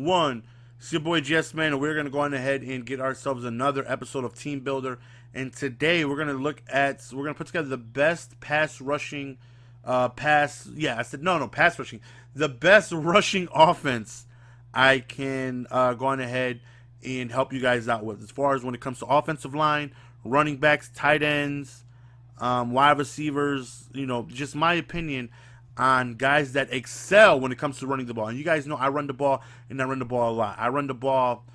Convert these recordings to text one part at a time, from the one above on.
everyone? It's your boy GS Man, and we're going to go on ahead and get ourselves another episode of Team Builder. And today we're going to put together the best pass rushing, pass rushing. The best rushing offense I can go on ahead and help you guys out with. As far as when it comes to offensive line, running backs, tight ends, wide receivers, just my opinion on guys that excel when it comes to running the ball. And you guys know I run the ball, and I run the ball a lot. I run the ball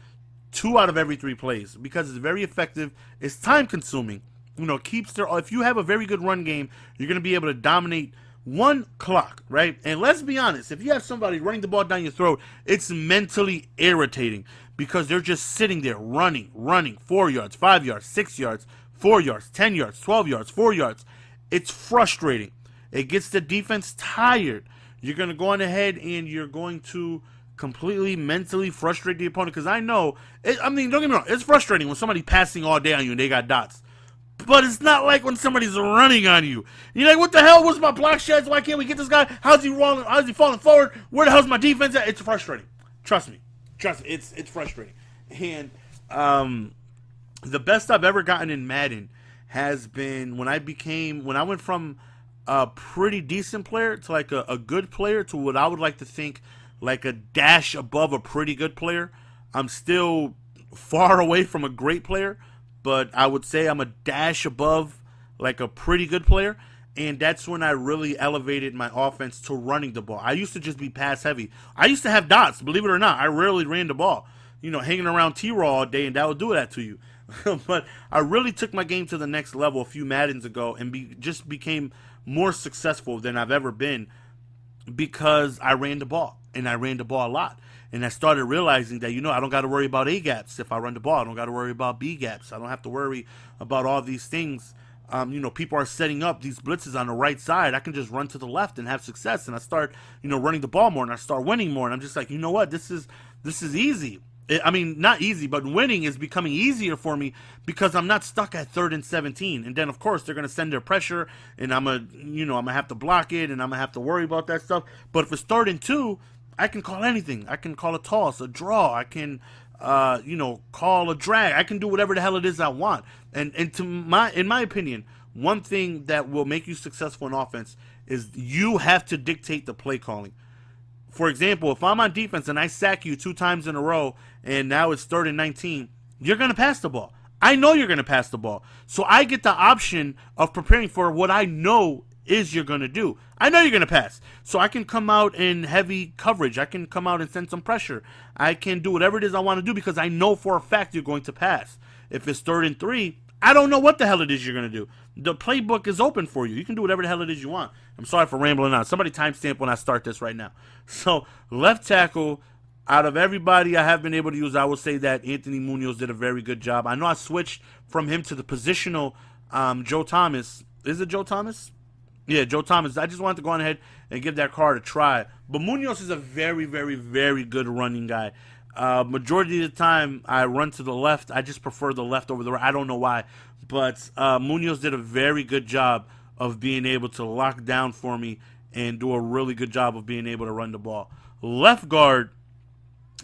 2 out of every 3 plays because it's very effective. It's time consuming. If you have a very good run game, you're going to be able to dominate one clock, right? And let's be honest, if you have somebody running the ball down your throat, it's mentally irritating because they're just sitting there running 4 yards, 5 yards, 6 yards, 4 yards, 10 yards, 12 yards, 4 yards. It's frustrating. It gets the defense tired. You're going to go on ahead and you're going to completely mentally frustrate the opponent because don't get me wrong, it's frustrating when somebody's passing all day on you and they got dots. But it's not like when somebody's running on you. You're like, what the hell? What's my block sheds? Why can't we get this guy? How's he rolling? How's he falling forward? Where the hell's my defense at? It's frustrating. Trust me. It's frustrating. And the best I've ever gotten in Madden has been when I went from a pretty decent player to like a good player to what I would like to think like a dash above a pretty good player. I'm still far away from a great player, but I would say I'm a dash above like a pretty good player. And that's when I really elevated my offense to running the ball. I used to just be pass heavy. I used to have dots, believe it or not. I rarely ran the ball. Hanging around T-Raw all day, and that would do that to you. But I really took my game to the next level a few Maddens ago and just became more successful than I've ever been because I ran the ball, and I ran the ball a lot. And I started realizing that, I don't got to worry about A gaps if I run the ball. I don't got to worry about B gaps. I don't have to worry about all these things. People are setting up these blitzes on the right side. I can just run to the left and have success. And I start, running the ball more, and I start winning more. And I'm just like, you know what? This is easy. Not easy, but winning is becoming easier for me because I'm not stuck at 3rd and 17. And then, of course, they're going to send their pressure, and I'm going to have to block it, and I'm going to have to worry about that stuff. But if it's 3rd and 2, I can call anything. I can call a toss, a draw. I can, call a drag. I can do whatever the hell it is I want. And in my opinion, one thing that will make you successful in offense is you have to dictate the play calling. For example, if I'm on defense and I sack you 2 times in a row and now it's 3rd and 19, you're going to pass the ball. I know you're going to pass the ball. So I get the option of preparing for what I know is you're going to do. I know you're going to pass. So I can come out in heavy coverage. I can come out and send some pressure. I can do whatever it is I want to do because I know for a fact you're going to pass. If it's 3rd and 3, I don't know what the hell it is you're going to do. The playbook is open for you. You can do whatever the hell it is you want. I'm sorry for rambling on. Somebody timestamp when I start this right now. So, left tackle, out of everybody I have been able to use, I will say that Anthony Munoz did a very good job. I know I switched from him to the positional Joe Thomas. Is it Joe Thomas? Yeah, Joe Thomas. I just wanted to go on ahead and give that card a try. But Munoz is a very, very, very good running guy. Majority of the time, I run to the left. I just prefer the left over the right. I don't know why. But Munoz did a very good job of being able to lock down for me and do a really good job of being able to run the ball. Left guard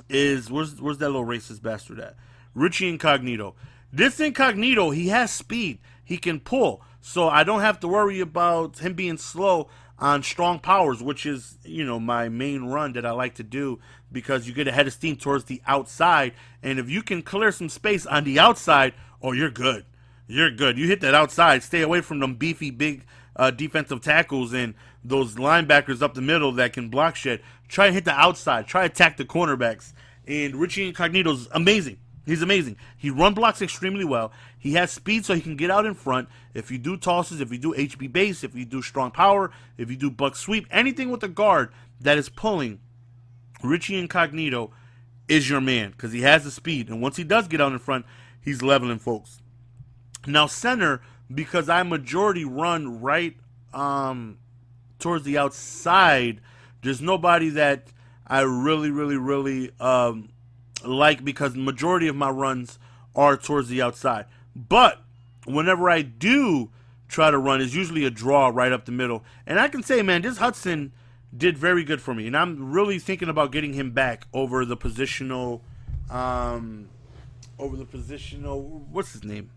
is, where's that little racist bastard at? Richie Incognito. This Incognito, he has speed. He can pull. So I don't have to worry about him being slow on strong powers, which is, my main run that I like to do because you get a head of steam towards the outside. And if you can clear some space on the outside, you're good. You're good. You hit that outside. Stay away from them beefy, big defensive tackles and those linebackers up the middle that can block shit. Try to hit the outside. Try to attack the cornerbacks. And Richie Incognito's amazing. He's amazing. He run blocks extremely well. He has speed so he can get out in front. If you do tosses, if you do HB base, if you do strong power, if you do buck sweep, anything with a guard that is pulling, Richie Incognito is your man because he has the speed. And once he does get out in front, he's leveling folks. Now center, because I majority run right towards the outside, there's nobody that I really like because the majority of my runs are towards the outside. But whenever I do try to run, it's usually a draw right up the middle. And I can say, man, this Hudson did very good for me, and I'm really thinking about getting him back over the positional, what's his name?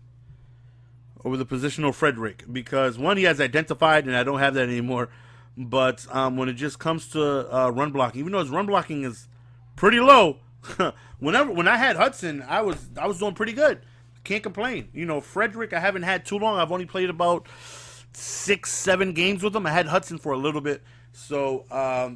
Over the positional Frederick, because one, he has identified, and I don't have that anymore. But when it just comes to run blocking, even though his run blocking is pretty low, when I had Hudson, I was doing pretty good. Can't complain. You know, Frederick, I haven't had too long. I've only played about 6-7 games with him. I had Hudson for a little bit, so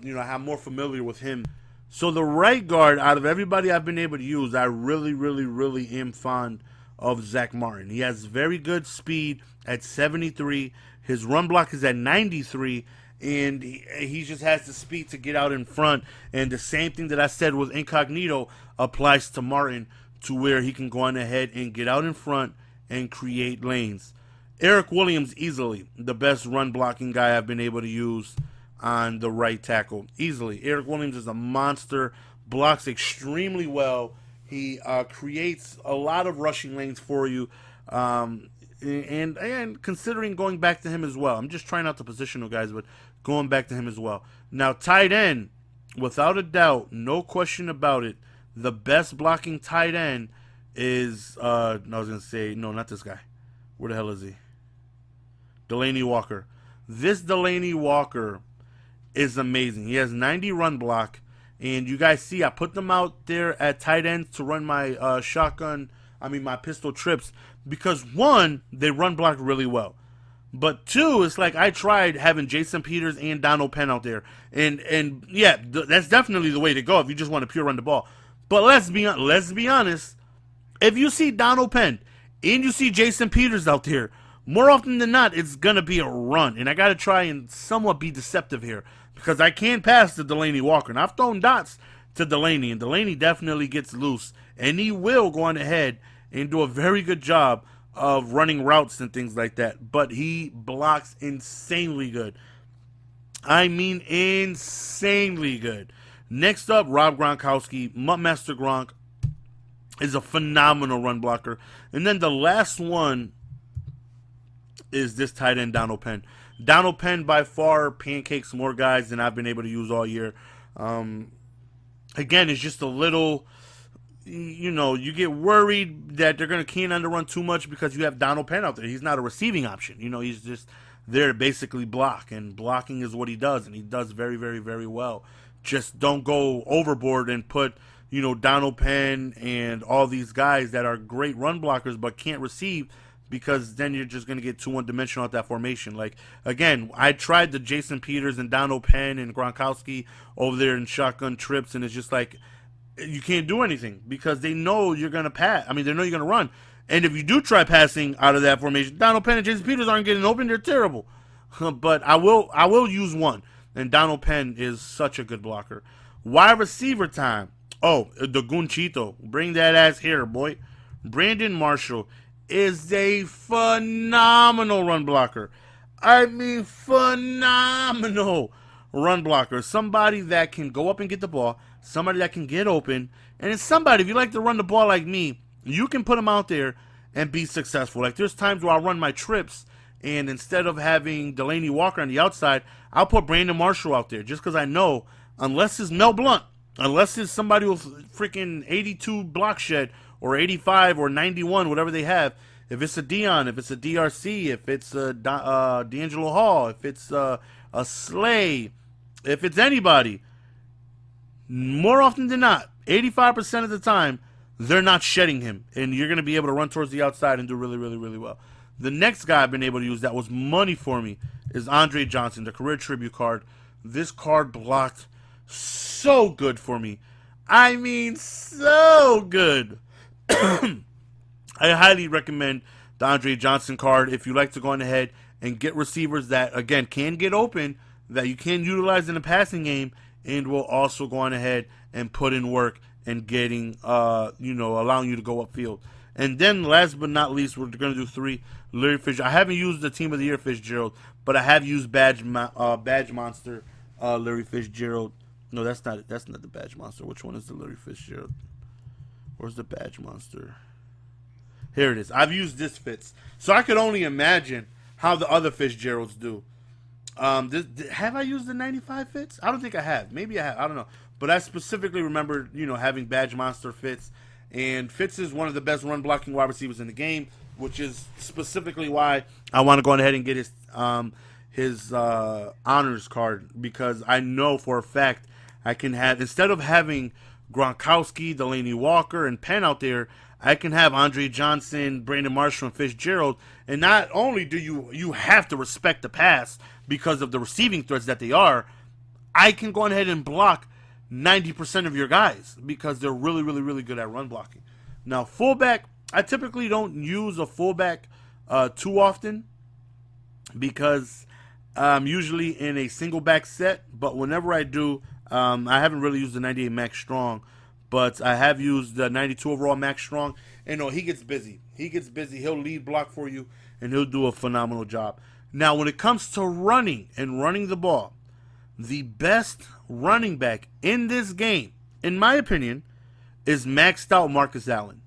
you know, I'm more familiar with him. So the right guard, out of everybody I've been able to use, I really, really, really am fond of Zach Martin. He has very good speed at 73. His run block is at 93. And he just has the speed to get out in front. And the same thing that I said with Incognito applies to Martin, to where he can go on ahead and get out in front and create lanes. Eric Williams, easily the best run blocking guy I've been able to use on the right tackle. Easily. Eric Williams is a monster, blocks extremely well. He creates a lot of rushing lanes for you. And considering going back to him as well. I'm just trying out the positional guys, but going back to him as well. Now, tight end, without a doubt, no question about it, the best blocking tight end is, I was going to say, no, not this guy. Where the hell is he? Delaney Walker. This Delaney Walker is amazing. He has 90 run block, and you guys see I put them out there at tight ends to run my my pistol trips, because one, they run block really well. But two, it's like I tried having Jason Peters and Donald Penn out there. And yeah, that's definitely the way to go if you just want to pure run the ball. But let's be honest, if you see Donald Penn and you see Jason Peters out there, more often than not, it's going to be a run. And I got to try and somewhat be deceptive here, because I can't pass to Delaney Walker. And I've thrown dots to Delaney, and Delaney definitely gets loose. And he will go on ahead and do a very good job of running routes and things like that. But he blocks insanely good. I mean, insanely good. Next up, Rob Gronkowski. Master Gronk is a phenomenal run blocker. And then the last one is this tight end, Donald Penn. Donald Penn by far pancakes more guys than I've been able to use all year. Again, it's just a little, you know, you get worried that they're going to keen on the run too much because you have Donald Penn out there. He's not a receiving option. You know, he's just there to basically block, and blocking is what he does, and he does very, very, very well. Just don't go overboard and put, you know, Donald Penn and all these guys that are great run blockers but can't receive, because then you're just going to get too one-dimensional at that formation. Like, again, I tried the Jason Peters and Donald Penn and Gronkowski over there in shotgun trips, and it's just like, you can't do anything because they know you're going to pass. I mean, they know you're going to run. And if you do try passing out of that formation, Donald Penn and Jason Peters aren't getting open. They're terrible. But I will use one. And Donald Penn is such a good blocker. Wide receiver time. Oh, the Gunchito. Bring that ass here, boy. Brandon Marshall is a phenomenal run blocker. I mean, phenomenal run blocker. Somebody that can go up and get the ball. Somebody that can get open. And it's somebody, if you like to run the ball like me, you can put him out there and be successful. Like, there's times where I'll run my trips, and instead of having Delaney Walker on the outside, I'll put Brandon Marshall out there, just because I know, unless it's Mel Blount, unless it's somebody with freaking 82 block shed, or 85 or 91, whatever they have, if it's a Dion, if it's a DRC, if it's a D'Angelo Hall, if it's a Slay, if it's anybody, more often than not, 85% of the time, they're not shedding him, and you're going to be able to run towards the outside and do really, really, really well. The next guy I've been able to use that was money for me is Andre Johnson, the career tribute card. This card blocked so good for me. I mean, so good. I highly recommend the Andre Johnson card if you like to go on ahead and get receivers that, again, can get open, that you can utilize in the passing game, and will also go on ahead and put in work and getting, allowing you to go upfield. And then, last but not least, we're going to do 3. Larry Fitzgerald. I haven't used the Team of the Year Fitzgerald, but I have used Badge Monster Larry Fitzgerald. No, that's not the Badge Monster. Which one is the Larry Fitzgerald? Where's the Badge Monster? Here it is. I've used this Fitz. So I could only imagine how the other Fitzgeralds do. Have I used the 95 Fitz? I don't think I have. Maybe I have. I don't know. But I specifically remember, having Badge Monster Fitz. And Fitz is one of the best run blocking wide receivers in the game, which is specifically why I want to go ahead and get his honors card, because I know for a fact I can have, instead of having Gronkowski, Delaney Walker, and Penn out there, I can have Andre Johnson, Brandon Marshall, and Fitzgerald. And not only do you have to respect the pass because of the receiving threats that they are, I can go ahead and block 90% of your guys because they're really, really, really good at run blocking. Now, fullback, I typically don't use a fullback too often because I'm usually in a single back set. But whenever I do, I haven't really used the 98 Max Strong, but I have used the 92 overall Max Strong. And no, he gets busy. He'll lead block for you, and he'll do a phenomenal job. Now, when it comes to running the ball, the best running back in this game, in my opinion, is maxed out Marcus Allen.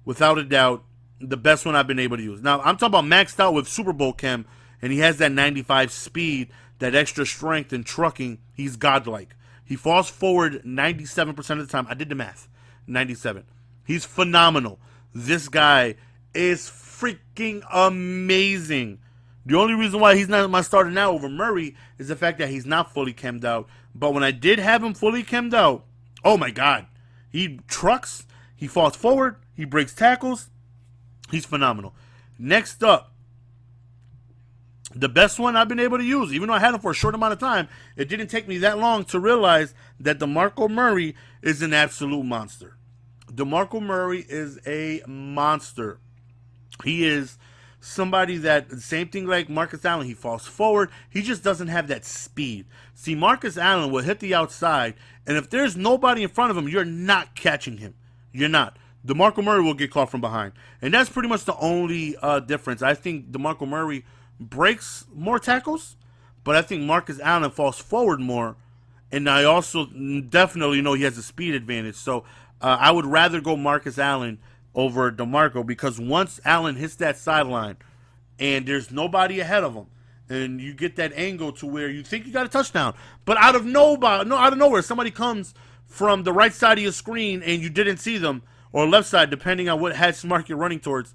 Without a doubt, the best one I've been able to use. Now, I'm talking about maxed out with Super Bowl chem, and he has that 95 speed, that extra strength and trucking. He's godlike. He falls forward 97% of the time. I did the math. 97. He's phenomenal. This guy is freaking amazing. The only reason why he's not my starter now over Murray is the fact that he's not fully chemmed out. But when I did have him fully chemmed out, oh my God. He trucks, he falls forward, he breaks tackles. He's phenomenal. Next up, the best one I've been able to use, even though I had him for a short amount of time, it didn't take me that long to realize that DeMarco Murray is an absolute monster. DeMarco Murray is a monster. He is somebody that, same thing like Marcus Allen, he falls forward. He just doesn't have that speed. See, Marcus Allen will hit the outside, and if there's nobody in front of him, you're not catching him. You're not. DeMarco Murray will get caught from behind. And that's pretty much the only difference. I think DeMarco Murray breaks more tackles, but I think Marcus Allen falls forward more. And I also definitely know he has a speed advantage. So I would rather go Marcus Allen over DeMarco, because once Allen hits that sideline and there's nobody ahead of him, and you get that angle to where you think you got a touchdown, but out of nowhere, somebody comes from the right side of your screen and you didn't see them, or left side, depending on what hatch mark you're running towards,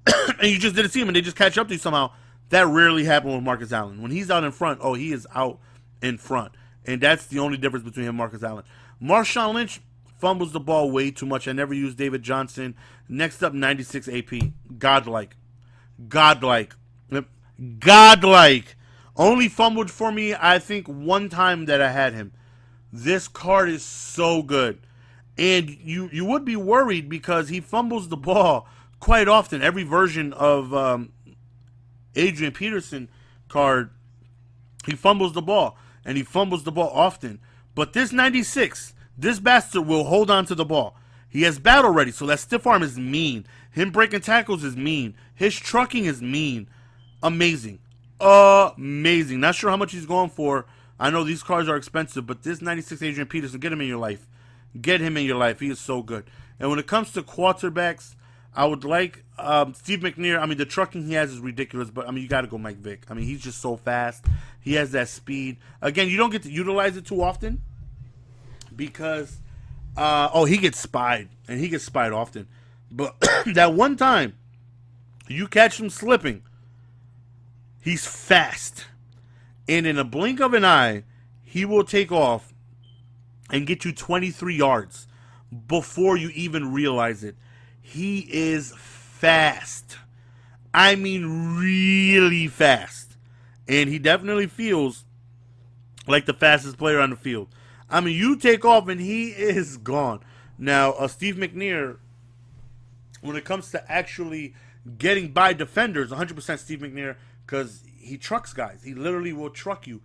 and you just didn't see him and they just catch up to you somehow. That rarely happens with Marcus Allen. When he's out in front, he is out in front. And that's the only difference between him and Marcus Allen. Marshawn Lynch fumbles the ball way too much. I never use David Johnson. Next up, 96 AP. Godlike. Only fumbled for me, I think, one time that I had him. This card is so good. And you would be worried because he fumbles the ball quite often. Every version of Adrian Peterson card, he fumbles the ball. And he fumbles the ball often. But this 96, this bastard will hold on to the ball. He has battle ready, so that stiff arm is mean. Him breaking tackles is mean. His trucking is mean. Amazing. Amazing. Not sure how much he's going for. I know these cards are expensive, but this 96 Adrian Peterson, get him in your life. Get him in your life. He is so good. And when it comes to quarterbacks, I would like Steve McNair. I mean, the trucking he has is ridiculous, but, I mean, you got to go Mike Vick. I mean, he's just so fast. He has that speed. Again, you don't get to utilize it too often because, he gets spied, and he gets spied often. But that one time you catch him slipping, he's fast. And in a blink of an eye, he will take off and get you 23 yards before you even realize it. He is fast. I mean, really fast. And he definitely feels like the fastest player on the field. I mean, you take off and he is gone. Now, Steve McNair, when it comes to actually getting by defenders, 100% Steve McNair, because he trucks guys. He literally will truck you.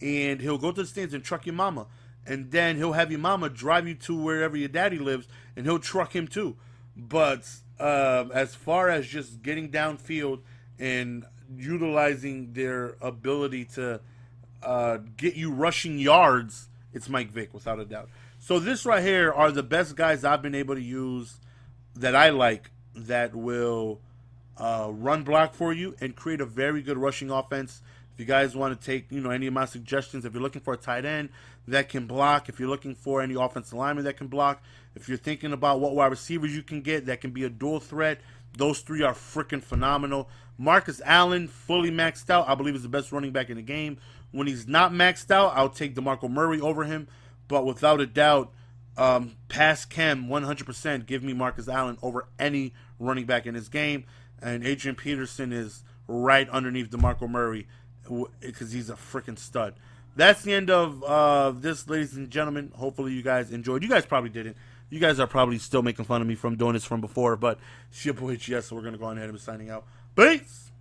And he'll go to the stands and truck your mama. And then he'll have your mama drive you to wherever your daddy lives, and he'll truck him too. But as far as just getting downfield and utilizing their ability to get you rushing yards, it's Mike Vick, without a doubt. So this right here are the best guys I've been able to use that I like that will run block for you and create a very good rushing offense. If you guys want to take, any of my suggestions, if you're looking for a tight end that can block, if you're looking for any offensive lineman that can block, if you're thinking about what wide receivers you can get that can be a dual threat, those three are freaking phenomenal. Marcus Allen, fully maxed out, I believe is the best running back in the game. When he's not maxed out, I'll take DeMarco Murray over him. But without a doubt, past Chem, 100%, give me Marcus Allen over any running back in this game. And Adrian Peterson is right underneath DeMarco Murray because he's a freaking stud. That's the end of this, ladies and gentlemen. Hopefully you guys enjoyed. You guys probably didn't. You guys are probably still making fun of me from doing this from before, but it's your boy GS, so we're going to go on ahead and be signing out. Peace!